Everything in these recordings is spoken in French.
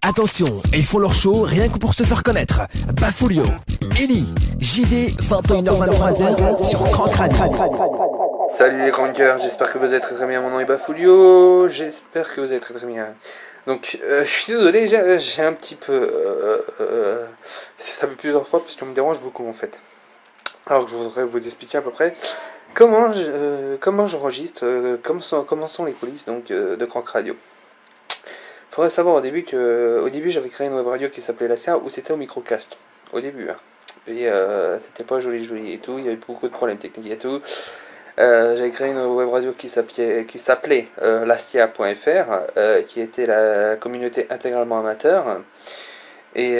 Attention, ils font leur show rien que pour se faire connaître. Bafolio, Eli, JD, 21h-23h sur Crank Radio. Salut les crankers, j'espère que vous êtes très bien. Mon nom est Bafolio, j'espère que vous êtes très bien. Donc, je suis désolé, j'ai un petit peu. Ça fait plusieurs fois parce qu'on me dérange beaucoup en fait. Alors que je voudrais vous expliquer à peu près comment j'enregistre, comment sont les coulisses donc, de Crank Radio. Faudrait savoir au début j'avais créé une web radio qui s'appelait La Serre où c'était au microcast. Au début, hein. Et c'était pas joli et tout, il y avait beaucoup de problèmes techniques et tout. J'avais créé une web radio qui s'appelait lastia.fr, qui était la communauté intégralement amateur. Et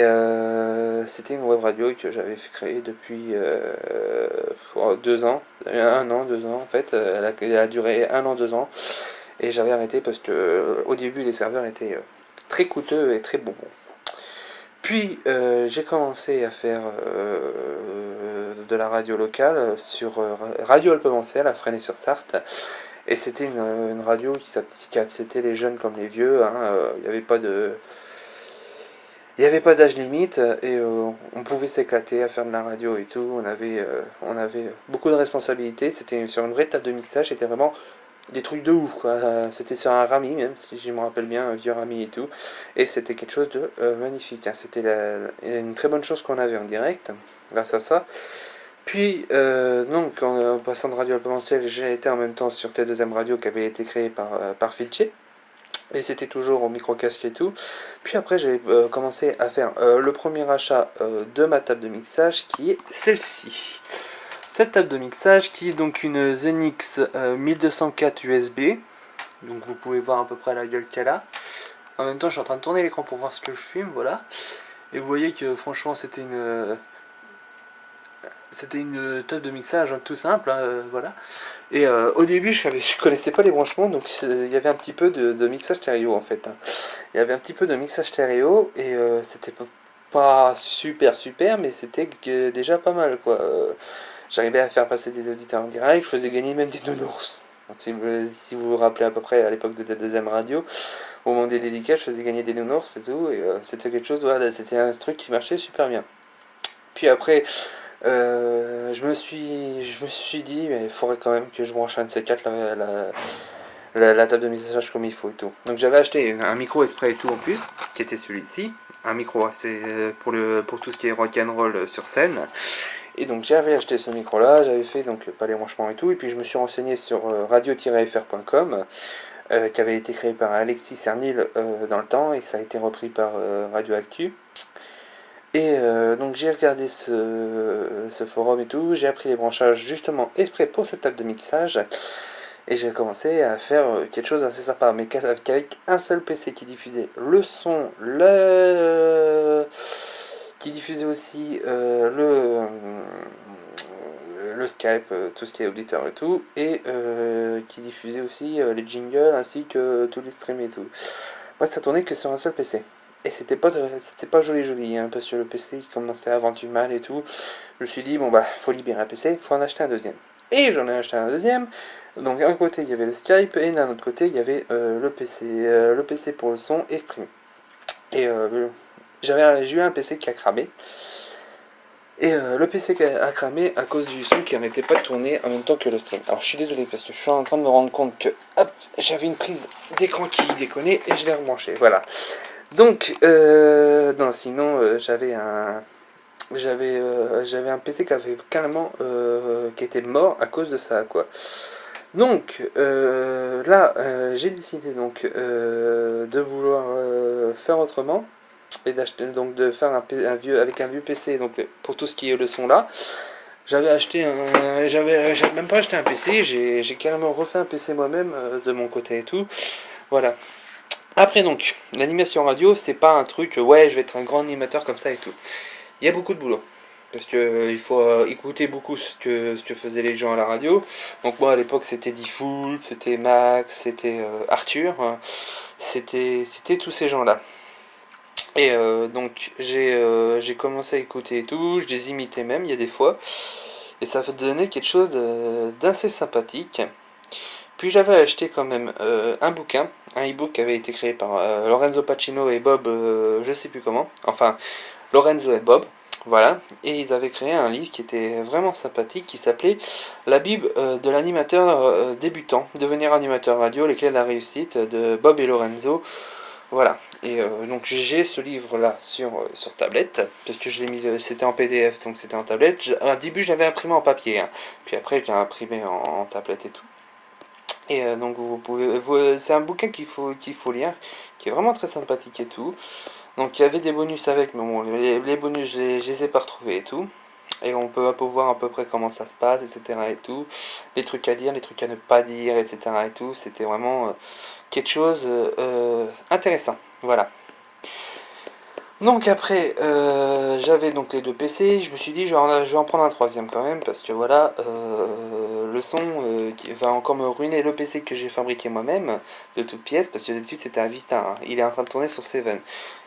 c'était une web radio que j'avais créée depuis 2 ans, 1 an, 2 ans en fait. Elle a duré 1 an, 2 ans. Et j'avais arrêté parce que au début les serveurs étaient très coûteux et très bonbons. Puis j'ai commencé à faire de la radio locale sur Radio Alpemancel à Fresnay-sur-Sarthe. Et c'était une radio qui acceptait les jeunes comme les vieux. Il n'y avait pas de... Il n'y avait pas d'âge limite et on pouvait s'éclater à faire de la radio et tout. On avait beaucoup de responsabilités. C'était sur une vraie table de mixage. C'était vraiment des trucs de ouf quoi. C'était sur un Rami même, si je me rappelle bien, un vieux Rami et tout. Et c'était quelque chose de magnifique. C'était une très bonne chose qu'on avait en direct grâce à ça. Puis donc en passant de Radio Alpemancel, j'ai été en même temps sur T2M Radio qui avait été créé par Filché. Et c'était toujours au micro-casque et tout. Puis après, j'ai commencé à faire le premier achat de ma table de mixage qui est celle-ci. Cette table de mixage qui est donc une Zenix 1204 USB. Donc vous pouvez voir à peu près la gueule qu'elle a. En même temps, je suis en train de tourner l'écran pour voir ce que je filme, voilà. Et vous voyez que franchement, c'était une table de mixage tout simple, voilà. Et au début, je connaissais pas les branchements, donc il y avait un petit peu de mixage stéréo en fait. Il y avait un petit peu de mixage stéréo et c'était pas super, mais c'était déjà pas mal quoi. J'arrivais à faire passer des auditeurs en direct, je faisais gagner même des nounours. Donc, si vous vous rappelez à peu près à l'époque de la deuxième radio, au moment des dédicaces, je faisais gagner des nounours et tout, et c'était quelque chose, voilà, c'était un truc qui marchait super bien. Puis après, je me suis dit, mais il faudrait quand même que je branche un de ces quatre la table de mixage comme il faut et tout. Donc j'avais acheté un micro exprès et tout en plus, qui était celui-ci. Un micro, c'est pour tout ce qui est rock'n'roll sur scène. Et donc j'avais acheté ce micro là, j'avais fait donc pas les branchements et tout, et puis je me suis renseigné sur radio-fr.com, qui avait été créé par Alexis Cernil dans le temps, et ça a été repris par Radioactu. Et donc j'ai regardé ce forum et tout, j'ai appris les branchages justement exprès pour cette table de mixage, et j'ai commencé à faire quelque chose d'assez sympa, mais qu'avec un seul PC qui diffusait le son, qui diffusait aussi le Skype, tout ce qui est auditeur et tout, et qui diffusait aussi les jingles ainsi que tous les streams et tout. Moi, ça tournait que sur un seul PC. Et c'était pas joli, hein, parce que le PC qui commençait à avoir du mal et tout. Je me suis dit, bon bah, faut libérer un PC, faut en acheter un deuxième. Et j'en ai acheté un deuxième. Donc d'un côté il y avait le Skype et d'un autre côté il y avait le PC pour le son et stream. Et j'ai eu un PC qui a cramé. Et le PC qui a cramé à cause du son qui n'arrêtait pas de tourner en même temps que le stream. Alors je suis désolé parce que je suis en train de me rendre compte que hop, j'avais une prise d'écran qui déconnait et je l'ai rebranché. Voilà. Donc non, sinon j'avais un PC qui avait carrément qui était mort à cause de ça quoi. Donc là j'ai décidé donc de vouloir faire autrement et d'acheter donc de faire un vieux PC donc pour tout ce qui est le son là. J'avais même pas acheté un PC, j'ai carrément refait un PC moi-même de mon côté et tout. Voilà. Après donc, l'animation radio, c'est pas un truc, ouais, je vais être un grand animateur comme ça et tout. Il y a beaucoup de boulot. Parce que il faut écouter beaucoup ce que faisaient les gens à la radio. Donc moi à l'époque c'était Diffoul, c'était Max, c'était Arthur, hein. C'était tous ces gens-là. Et donc j'ai commencé à écouter et tout, je les imitais même, il y a des fois. Et ça donnait quelque chose d'assez sympathique. Puis j'avais acheté quand même un bouquin un e-book qui avait été créé par Lorenzo Pacino et Bob, je sais plus comment, enfin Lorenzo et Bob, voilà, et ils avaient créé un livre qui était vraiment sympathique, qui s'appelait La Bible de l'animateur débutant, devenir animateur radio, les clés de la réussite, de Bob et Lorenzo. Voilà, et donc j'ai ce livre-là sur tablette, parce que je l'ai mis, c'était en PDF, donc c'était en tablette. Au début, je l'avais imprimé en papier, hein. Puis après, je l'ai imprimé en tablette et tout. Et donc c'est un bouquin qu'il faut lire, qui est vraiment très sympathique et tout. Donc il y avait des bonus avec, mais bon, les bonus, je les ai pas retrouvés et tout. Et on peut un peu voir à peu près comment ça se passe, etc. et tout. Les trucs à dire, les trucs à ne pas dire, etc. et tout. C'était vraiment quelque chose intéressant. Voilà. Donc après, j'avais donc les deux PC, je me suis dit je vais en prendre un troisième quand même, parce que voilà, le son qui va encore me ruiner le PC que j'ai fabriqué moi-même, de toutes pièces, parce que d'habitude c'était un Vista, hein. Il est en train de tourner sur Seven.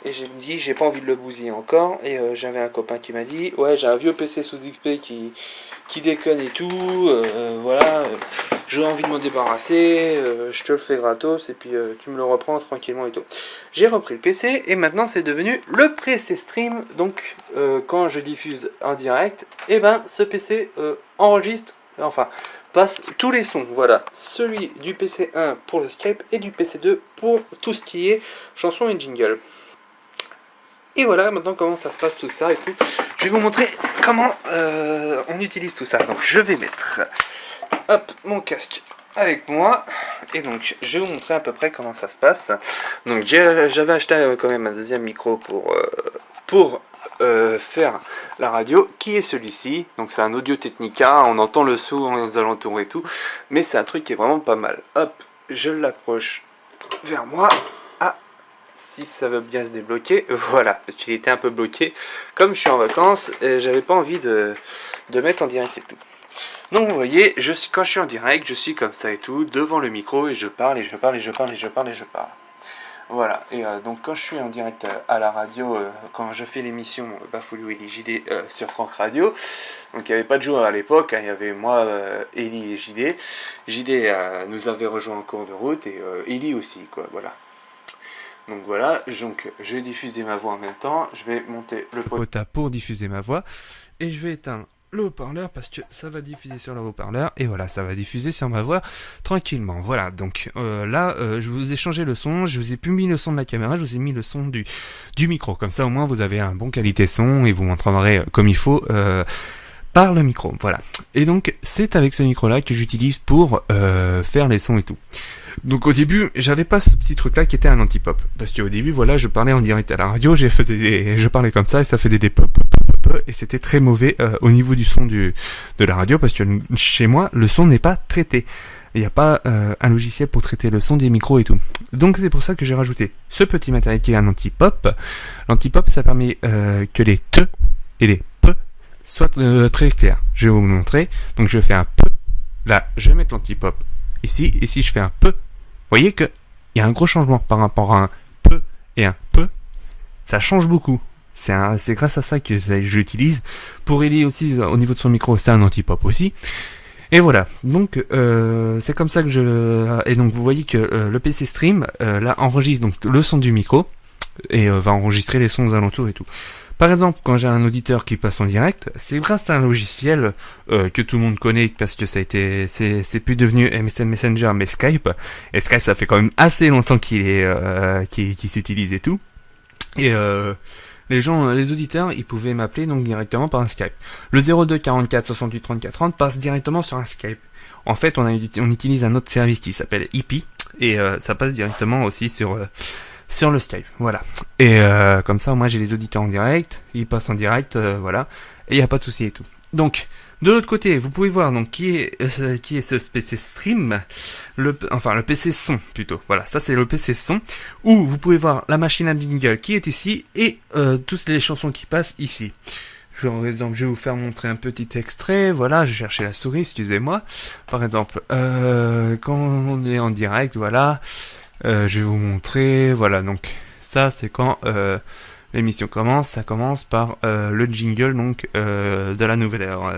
Et j'ai dit j'ai pas envie de le bousiller encore, et j'avais un copain qui m'a dit ouais j'ai un vieux PC sous XP qui déconne et tout, voilà, j'ai envie de m'en débarrasser, je te le fais gratos, et puis tu me le reprends tranquillement et tout. J'ai repris le PC, et maintenant c'est devenu le PC Stream, donc quand je diffuse en direct, et ben ce PC enregistre, enfin, passe tous les sons, voilà, celui du PC 1 pour le Skype, et du PC 2 pour tout ce qui est chanson et jingle. Et voilà, maintenant comment ça se passe tout ça et tout. Je vais vous montrer comment on utilise tout ça. Donc je vais mettre hop mon casque avec moi, et donc je vais vous montrer à peu près comment ça se passe. Donc j'avais acheté quand même un deuxième micro pour faire la radio, qui est celui-ci. Donc c'est un Audio Technica, on entend le son aux alentours et tout, mais c'est un truc qui est vraiment pas mal. Hop, je l'approche vers moi. Si ça veut bien se débloquer, voilà, parce qu'il était un peu bloqué. Comme je suis en vacances, j'avais pas envie de mettre en direct et tout. Donc vous voyez, quand je suis en direct, je suis comme ça et tout, devant le micro, et je parle, et je parle, et je parle, et je parle, et je parle. Voilà, et donc quand je suis en direct à la radio, quand je fais l'émission Bafoulio et JD sur Crank Radio, donc il n'y avait pas de joueur à l'époque, hein, il y avait moi, Eli et JD. JD nous avait rejoint en cours de route, et Eli aussi, quoi, voilà. Donc voilà, donc je vais diffuser ma voix en même temps, je vais monter le quota pour diffuser ma voix, et je vais éteindre le haut-parleur parce que ça va diffuser sur le haut-parleur, et voilà, ça va diffuser sur ma voix tranquillement. Voilà, donc là, je vous ai changé le son, je vous ai plus mis le son de la caméra, je vous ai mis le son du micro, comme ça au moins vous avez un bon qualité son, et vous m'entendrez comme il faut par le micro, voilà. Et donc c'est avec ce micro-là que j'utilise pour faire les sons et tout. Donc au début, j'avais pas ce petit truc là qui était un anti-pop, parce qu'au début, voilà, je parlais en direct à la radio, je parlais comme ça, et ça faisait des pop, et c'était très mauvais au niveau du son de la radio, parce que chez moi, le son n'est pas traité. Il n'y a pas un logiciel pour traiter le son des micros et tout. Donc c'est pour ça que j'ai rajouté ce petit matériel qui est un anti-pop. L'anti-pop, ça permet que les T et les P soient très clairs. Je vais vous montrer. Donc je fais un P, là, je vais mettre l'anti-pop ici, et si je fais un P, vous voyez qu'il y a un gros changement par rapport à un P et un P. Ça change beaucoup. C'est grâce à ça que j'utilise. Pour Eli aussi, au niveau de son micro, c'est un anti-pop aussi. Et voilà. Donc, c'est comme ça que et donc, vous voyez que le PC Stream, là, enregistre donc le son du micro, et va enregistrer les sons aux alentours et tout. Par exemple, quand j'ai un auditeur qui passe en direct, c'est grâce à un logiciel que tout le monde connaît, parce que c'est plus devenu MSN Messenger, mais Skype. Et Skype, ça fait quand même assez longtemps qu'il s'utilise et tout. Et les auditeurs, ils pouvaient m'appeler donc directement par un Skype. Le 02 44 68 34 30 passe directement sur un Skype. En fait, on utilise un autre service qui s'appelle IP, et ça passe directement aussi sur le Skype, voilà. Et comme ça, moi j'ai les auditeurs en direct, ils passent en direct, voilà, et il n'y a pas de souci et tout. Donc, de l'autre côté, vous pouvez voir donc qui est ce PC Stream, le PC son plutôt. Voilà, ça c'est le PC son, où vous pouvez voir la machine à jingle qui est ici, et toutes les chansons qui passent ici. Par exemple, je vais vous faire montrer un petit extrait. Voilà, j'ai cherché la souris, excusez-moi. Par exemple, quand on est en direct, voilà. Je vais vous montrer, voilà, donc ça c'est quand l'émission commence, ça commence par le jingle donc de la nouvelle heure,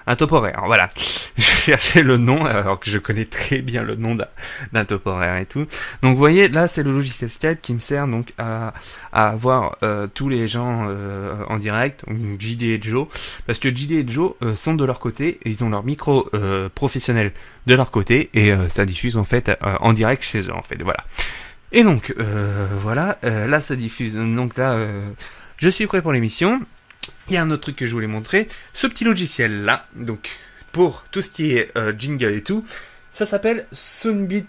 un top horaire. Voilà, je cherchais le nom alors que je connais très bien le nom d'un top horaire et tout. Donc vous voyez, là c'est le logiciel Skype qui me sert donc à avoir tous les gens en direct, donc JD et Joe, parce que JD et Joe sont de leur côté et ils ont leur micro professionnel de leur côté et ça diffuse en fait en direct chez eux en fait. Voilà. Et donc voilà, là ça diffuse. Donc là, je suis prêt pour l'émission. Il y a un autre truc que je voulais montrer, ce petit logiciel là. Donc pour tout ce qui est jingle et tout, ça s'appelle Soundbit.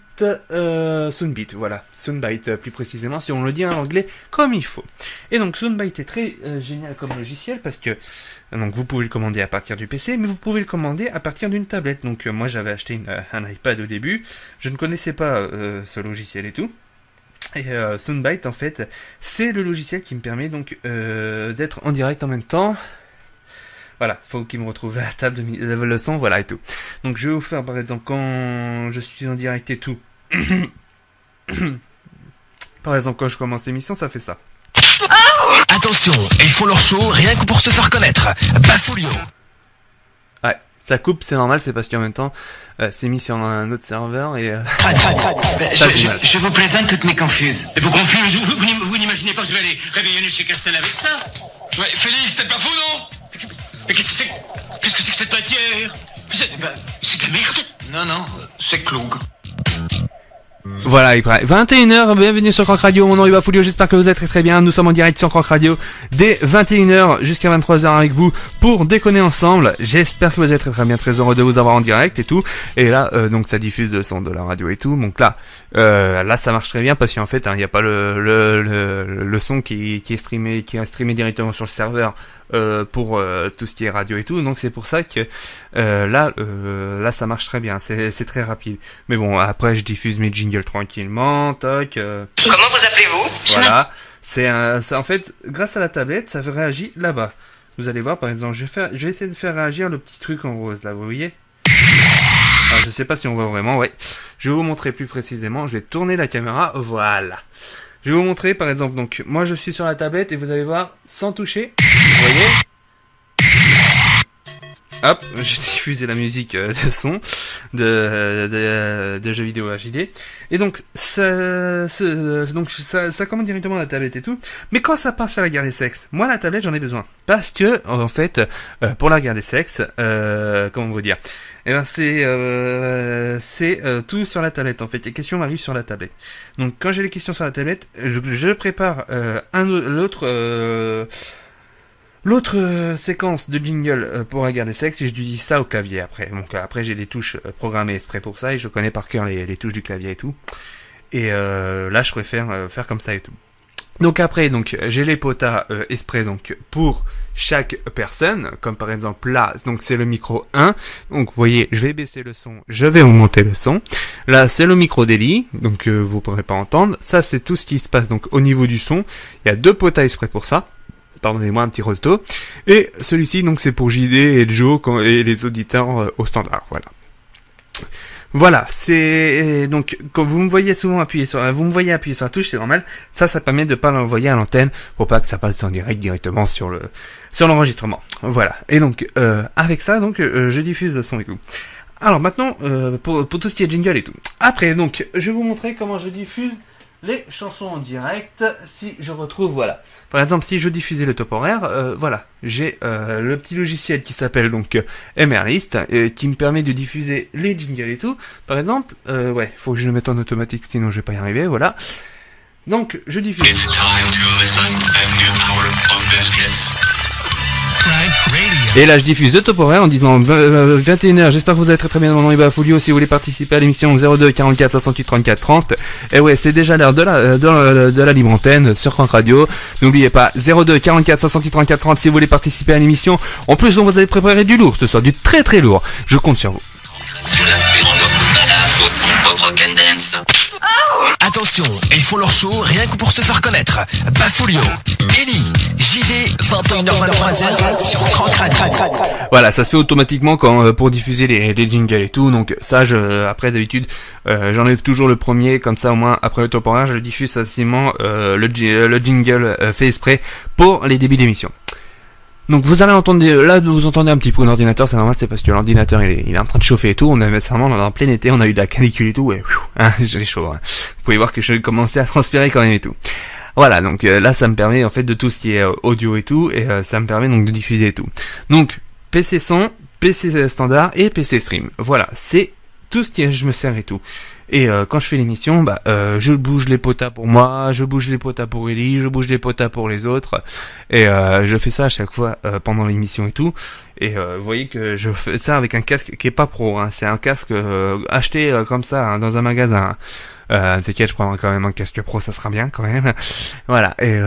Soundbit, voilà, Soundbite plus précisément, si on le dit en anglais comme il faut. Et donc Soundbite est très génial comme logiciel parce que donc vous pouvez le commander à partir du PC, mais vous pouvez le commander à partir d'une tablette. Donc moi j'avais acheté un iPad au début, je ne connaissais pas ce logiciel et tout. Et Soundbite en fait c'est le logiciel qui me permet donc d'être en direct en même temps. Voilà, faut qu'il me retrouve à la table de le son, voilà et tout. Donc je vais vous faire par exemple quand je suis en direct et tout. Par exemple quand je commence l'émission, ça fait ça. Attention, ils font leur show rien que pour se faire connaître. Bafoulio. Ouais, ça coupe, c'est normal, c'est parce qu'en même temps, c'est mis sur un autre serveur et... Je vous présente toutes mes confuses. Et vous confuse, vous n'imaginez pas que je vais aller réveiller chez Castel avec ça? Ouais, Félix, c'est pas fou, non? Mais qu'est-ce que c'est que cette matière? C'est de la merde. Non, c'est Cloug. Voilà, il paraît 21h, bienvenue sur Crank Radio, mon nom est Bafoulio, j'espère que vous êtes très très bien, nous sommes en direct sur Crank Radio dès 21h jusqu'à 23h avec vous pour déconner ensemble, j'espère que vous êtes très très bien, très heureux de vous avoir en direct et tout, et là, donc ça diffuse le son de la radio et tout, donc là ça marche très bien parce qu'en fait, il n'y a pas le son qui est streamé directement sur le serveur, pour tout ce qui est radio et tout, donc c'est pour ça que là ça marche très bien, c'est très rapide. Mais bon, après je diffuse mes jingles tranquillement, toc. Comment vous appelez-vous? Voilà, c'est en fait grâce à la tablette, ça réagit là-bas. Vous allez voir, par exemple, je vais essayer de faire réagir le petit truc en rose là, vous voyez? Alors, je sais pas si on voit vraiment, ouais. Je vais vous montrer plus précisément. Je vais tourner la caméra, voilà. Je vais vous montrer, par exemple, donc, moi je suis sur la tablette et vous allez voir, sans toucher, vous voyez? Hop, j'ai diffusé la musique de son de jeux vidéo HD. Et donc, ça commande directement la tablette et tout. Mais quand ça part sur la guerre des sexes, moi la tablette j'en ai besoin. Parce que, en fait, pour la guerre des sexes, comment vous dire? Eh ben c'est tout sur la tablette en fait. Les questions arrivent sur la tablette. Donc quand j'ai les questions sur la tablette, je prépare l'autre séquence de jingle pour la guerre des sexes et je dis ça au clavier après. Donc après j'ai des touches programmées exprès pour ça et je connais par cœur les touches du clavier et tout. Et là je préfère faire comme ça et tout. Donc après, donc j'ai les potas exprès donc pour chaque personne, comme par exemple là, donc c'est le micro 1. Donc vous voyez, je vais baisser le son, je vais augmenter le son. Là, c'est le micro d'Eli, donc vous ne pourrez pas entendre. Ça, c'est tout ce qui se passe donc au niveau du son. Il y a 2 potas exprès pour ça. Pardonnez-moi, un petit roto. Et celui-ci, donc c'est pour JD et Joe et les auditeurs au standard. Voilà, c'est donc quand vous me voyez souvent appuyer sur la touche, c'est normal. Ça permet de pas l'envoyer à l'antenne pour pas que ça passe en direct directement sur l'enregistrement. Voilà. Et donc avec ça, donc je diffuse le son et tout. Alors maintenant pour tout ce qui est jingle et tout. Après donc je vais vous montrer comment je diffuse les chansons en direct si je retrouve, voilà. Par exemple, si je diffusais le top horaire, voilà, j'ai le petit logiciel qui s'appelle donc MRList qui me permet de diffuser les jingles et tout. Par exemple, ouais, faut que je le mette en automatique sinon je vais pas y arriver, voilà. Donc, je diffuse. It's time to listen and new power on biscuits. Et là, je diffuse le top horaire en disant 21h. J'espère que vous allez très très bien. Mon nom est Bafoulio. Si vous voulez participer à l'émission 02 44 68 34 30. Et ouais, c'est déjà l'heure de la libre antenne sur Crank Radio. N'oubliez pas 02 44 68 34 30 si vous voulez participer à l'émission. En plus, on vous avez préparé du lourd ce soir, du très très lourd. Je compte sur vous. Sur l'espérance de au son pop rock and dance. Attention, ils font leur show rien que pour se faire connaître. Bafoulio, Ellie, JD, 21h-23h sur Crank Radio. Voilà, ça se fait automatiquement quand pour diffuser les jingles et tout. Donc ça, après d'habitude, j'enlève toujours le premier, comme ça au moins après le top horaire, je diffuse facilement le jingle fait exprès pour les débuts d'émission. Donc vous allez entendre, là vous entendez un petit peu l'ordinateur, c'est normal, c'est parce que l'ordinateur il est en train de chauffer et tout, on est en plein été, on a eu de la canicule et tout, et j'ai chaud, hein. Vous pouvez voir que je commençais à transpirer quand même et tout. Voilà, donc là ça me permet en fait de tout ce qui est audio et tout, et ça me permet donc de diffuser et tout. Donc PC son, PC standard et PC stream, voilà, c'est tout ce qui je me sers et tout. Et quand je fais l'émission, je bouge les potas pour moi, je bouge les potas pour Ellie, je bouge les potas pour les autres, et je fais ça à chaque fois pendant l'émission et tout. Et vous voyez que je fais ça avec un casque qui est pas pro, hein. C'est un casque acheté comme ça hein, dans un magasin. C'est quel je prendrai quand même un casque pro, ça sera bien quand même. Voilà. Et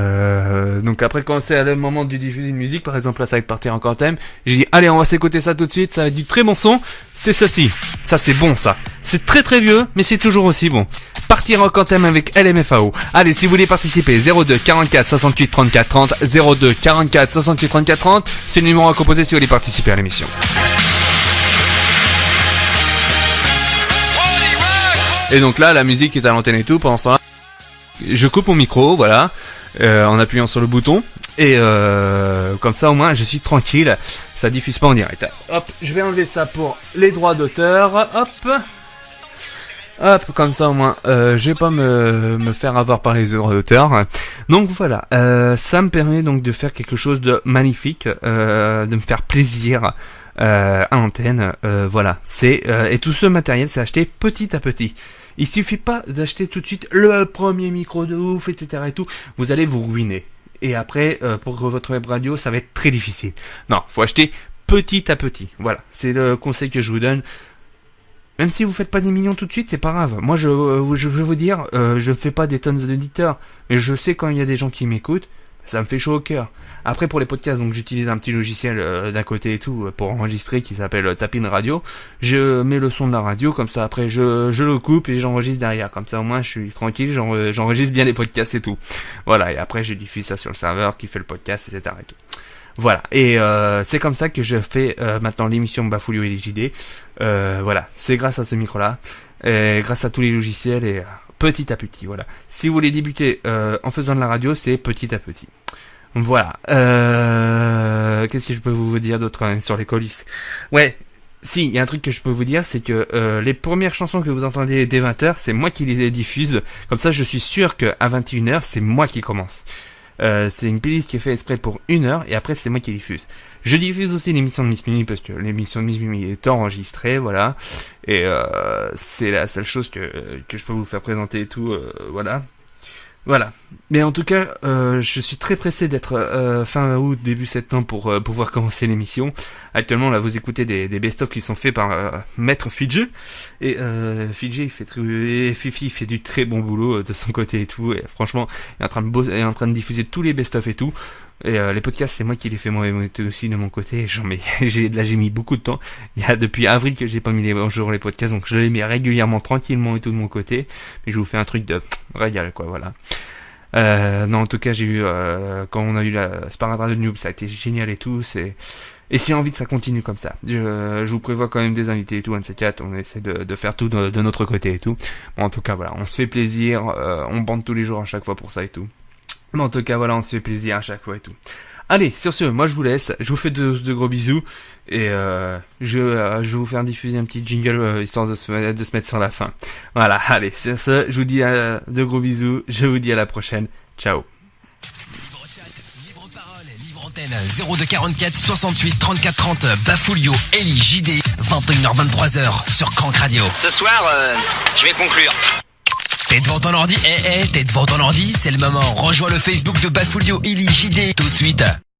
donc après quand c'est le moment de diffuser une musique, par exemple là ça va partir en quantum, j'ai dit allez on va s'écouter ça tout de suite, ça va être du très bon son. C'est ceci. Ça c'est bon ça. C'est très très vieux, mais c'est toujours aussi bon. Partir en quantum avec LMFAO. Allez, si vous voulez participer, 02 44 68 34 30, 02 44 68 34 30, c'est le numéro à composer si vous voulez participer à l'émission. Et donc là, la musique est à l'antenne et tout. Pendant ce temps-là, je coupe mon micro, voilà, en appuyant sur le bouton. Et comme ça, au moins, je suis tranquille. Ça diffuse pas en direct. Hop, je vais enlever ça pour les droits d'auteur. Hop, comme ça, au moins, je vais pas me faire avoir par les droits d'auteur. Donc voilà, ça me permet donc de faire quelque chose de magnifique, de me faire plaisir. À l'antenne, voilà, et tout ce matériel c'est acheté petit à petit. Il suffit pas d'acheter tout de suite le premier micro de ouf, etc. et tout. Vous allez vous ruiner. Et après, pour votre web radio, ça va être très difficile. Non, faut acheter petit à petit. Voilà, c'est le conseil que je vous donne. Même si vous faites pas des millions tout de suite, c'est pas grave. Moi, je veux vous dire, je fais pas des tonnes d'auditeurs, mais je sais quand il y a des gens qui m'écoutent, ça me fait chaud au cœur. Après pour les podcasts, donc j'utilise un petit logiciel d'à côté et tout pour enregistrer qui s'appelle Tapin Radio. Je mets le son de la radio, comme ça après je le coupe et j'enregistre derrière. Comme ça au moins je suis tranquille, j'enregistre bien les podcasts et tout. Voilà, et après je diffuse ça sur le serveur qui fait le podcast, etc. et tout. Voilà, et c'est comme ça que je fais maintenant l'émission Bafoulio et JD. Voilà, c'est grâce à ce micro-là, et grâce à tous les logiciels et petit à petit, voilà. Si vous voulez débuter en faisant de la radio, c'est petit à petit. Voilà. Qu'est-ce que je peux vous dire d'autre quand même sur les coulisses? Ouais, si, il y a un truc que je peux vous dire, c'est que les premières chansons que vous entendez dès 20h, c'est moi qui les diffuse. Comme ça, je suis sûr qu'à 21h, c'est moi qui commence. C'est une playlist qui est faite exprès pour 1 heure et après c'est moi qui diffuse. Je diffuse aussi l'émission de Miss Mimi parce que l'émission de Miss Mimi est enregistrée, voilà. Et c'est la seule chose que je peux vous faire présenter et tout, voilà. Voilà. Mais en tout cas, je suis très pressé d'être fin août, début septembre pour pouvoir commencer l'émission. Actuellement, là, vous écoutez des best-of qui sont faits par Maître Fidji. Et Fidji, Fifi fait du très bon boulot de son côté et tout. Et franchement, il est en train de diffuser tous les best-of et tout. Et les podcasts, c'est moi qui les fais moi aussi de mon côté. J'ai mis beaucoup de temps. Il y a depuis avril que j'ai pas mis les jours les podcasts, donc je les mets régulièrement, tranquillement et tout de mon côté. Mais je vous fais un truc de régal, quoi, voilà. Non, en tout cas, j'ai eu quand on a eu la Sparadrap de Noob, ça a été génial et tout. Et j'ai envie que ça continue comme ça. Je vous prévois quand même des invités et tout, un de ces quatre. On essaie de faire tout de notre côté et tout. Bon, en tout cas, voilà, on se fait plaisir. On bande tous les jours à chaque fois pour ça et tout. Mais en tout cas, voilà, on se fait plaisir à chaque fois et tout. Allez, sur ce, moi je vous laisse. Je vous fais de gros bisous. Et je vais vous faire diffuser un petit jingle histoire de se mettre sur la fin. Voilà, allez, sur ce, je vous dis de gros bisous. Je vous dis à la prochaine. Ciao. Libre chat, libre parole, libre antenne. 02 44 68 34 30. Bafoulio, Ellie, JD. 21h-23h sur Crank Radio. Ce soir, je vais conclure. T'es devant ton ordi, t'es devant ton ordi, c'est le moment. Rejoins le Facebook de Bafoulio, Ellie, JD tout de suite.